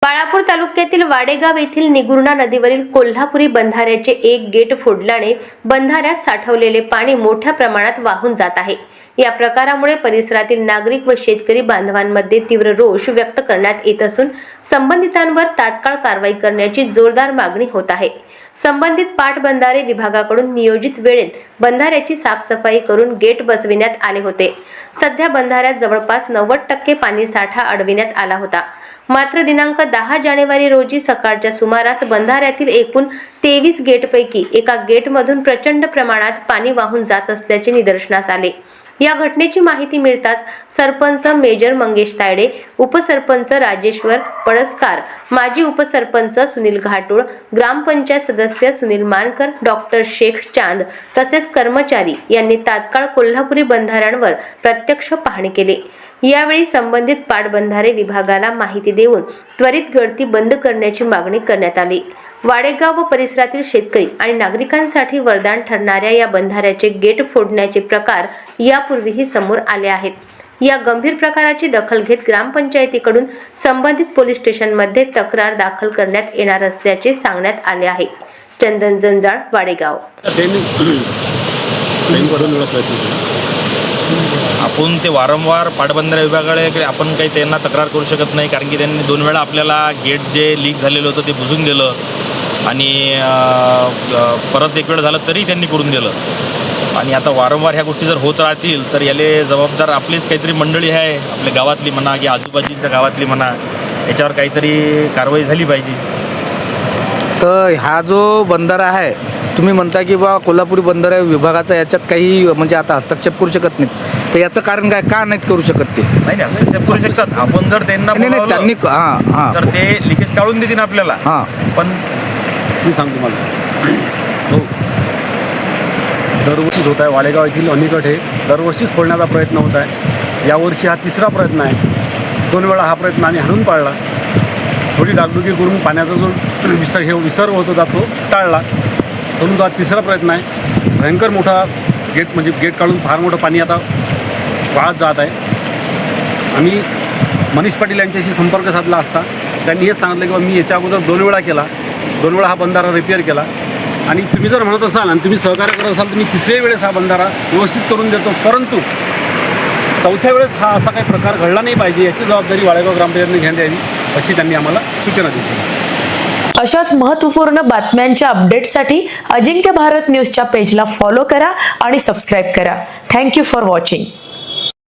बाळापूर तालुक्यातील वाडेगाव येथील निगुर्णा नदीवरील कोल्हापुरी बंधाऱ्याचे एक गेट फोडल्याने बंधाऱ्यात साठवलेले पाणी मोठ्या प्रमाणात वाहून जात आहे। या प्रकारामुळे परिसरातील नागरिक व शेतकरी बांधवांमध्ये तीव्र रोष व्यक्त करण्यात येत असून संबंधितांवर तात्काळ कारवाई करण्याची जोरदार मागणी होत आहे। संबंधित पाटबंधारे विभागाकडून नियोजित वेळेत बंधाऱ्याची साफसफाई करून गेट बसविण्यात आले होते। सध्या बंधाऱ्यात जवळपास 90% पाणी साठा अडविण्यात आला होता। मात्र दिनांक 10 जानेवारी रोजी सकाळच्या सुमारास बंधाऱ्यातील एकूण 23 गेटपैकी एका गेटमधून प्रचंड प्रमाणात पाणी वाहून जात असल्याचे निदर्शनास आले। या घटनेची माहिती मिळताच सरपंच मेजर मंगेश तायडे, उपसरपंच राजेश्वर पळसकार, माजी उपसरपंच सुनील घाटुळ, ग्रामपंचायत सदस्य सुनील मानकर, डॉक्टर शेख चांद तसेच कर्मचारी यांनी तात्काळ कोल्हापुरी बंधाऱ्यांवर प्रत्यक्ष पाहणी केली। यावेळी संबंधित पाटबंधारे विभागाला माहिती देऊन त्वरित गळती बंद करण्याची मागणी करण्यात आली। वाडेगाव व परिसरातील शेतकरी आणि नागरिकांसाठी वरदान ठरणाऱ्या या बंधाऱ्याचे गेट फोडण्याचे प्रकार यापूर्वीही समोर आले आहेत। या गंभीर प्रकाराची दखल घेत ग्रामपंचायतीकडून संबंधित पोलीस स्टेशनमध्ये तक्रार दाखल करण्यात येणार असल्याचे सांगण्यात आले आहे। चंदन जंजाळ, वाडेगाव। आपण ते वारंवार पाटबंधारे विभागाकडे आपण काही त्यांना तक्रार करू शकत नाही, कारण की त्यांनी 2 वेळा आपल्याला गेट जे लीक झालेलं होतं ते बुजून दिलं आणि परत एक वेळ झालं तरी त्यांनी करून दिलं। आणि आता वारंवार ह्या गोष्टी जर होत राहतील तर याले जबाबदार आपलीच काहीतरी मंडळी आहे, आपल्या गावातली म्हणा की आजूबाजूच्या गावातली म्हणा, याच्यावर काहीतरी कारवाई झाली पाहिजे। तर हा जो बंधारा आहे, तुम्ही म्हणता की बा कोल्हापुरी बंधारा विभागाचा याच्यात काही म्हणजे आता हस्तक्षेप करू शकत नाहीत, तर याचं कारण काय, का नाहीत करू शकत ते? नाही हस्तक्षेप करू शकतात आपण जर त्यांना त्यांनी तर ते लिकेज काढून देतील आपल्याला। पण मी सांगतो मला हो, दरवर्षीच होत आहे। वाडेगाव येथील अनेक गट हे दरवर्षीच फोडण्याचा प्रयत्न होत आहे। यावर्षी हा 3रा प्रयत्न आहे। 2 वेळा हा प्रयत्न आम्ही हाणून पाडला, थोडी डागडुगी करून पाण्याचा जो विसर्ग होत होता तो टाळला, परंतु हा 3रा प्रयत्न आहे। भयंकर मोठा गेट म्हणजे गेट काढून फार मोठं पाणी आता वाहत जात आहे। आम्ही मनीष पाटील यांच्याशी संपर्क साधला असता त्यांनी हेच सांगितलं की मी याच्या अगोदर 2 वेळा केला, 2 वेळा हा बंधारा रिपेअर केला आणि तुम्ही जर म्हणत असाल आणि तुम्ही सहकार्य करत असाल तर मी 3ऱ्या वेळेस हा बंधारा व्यवस्थित करून देतो, परंतु 4थ्या वेळेस हा असा काही प्रकार घडला नाही पाहिजे याची जबाबदारी वाडेगाव ग्रामपंचायतीने घेण्यात यावी अशी त्यांनी आम्हाला सूचना दिली। अशाच महत्त्वपूर्ण बातम्यांच्या अपडेटसाठी अजिंक्य भारत न्यूजच्या पेजला फॉलो करा आणि सबस्क्राईब करा। Thank you for watching.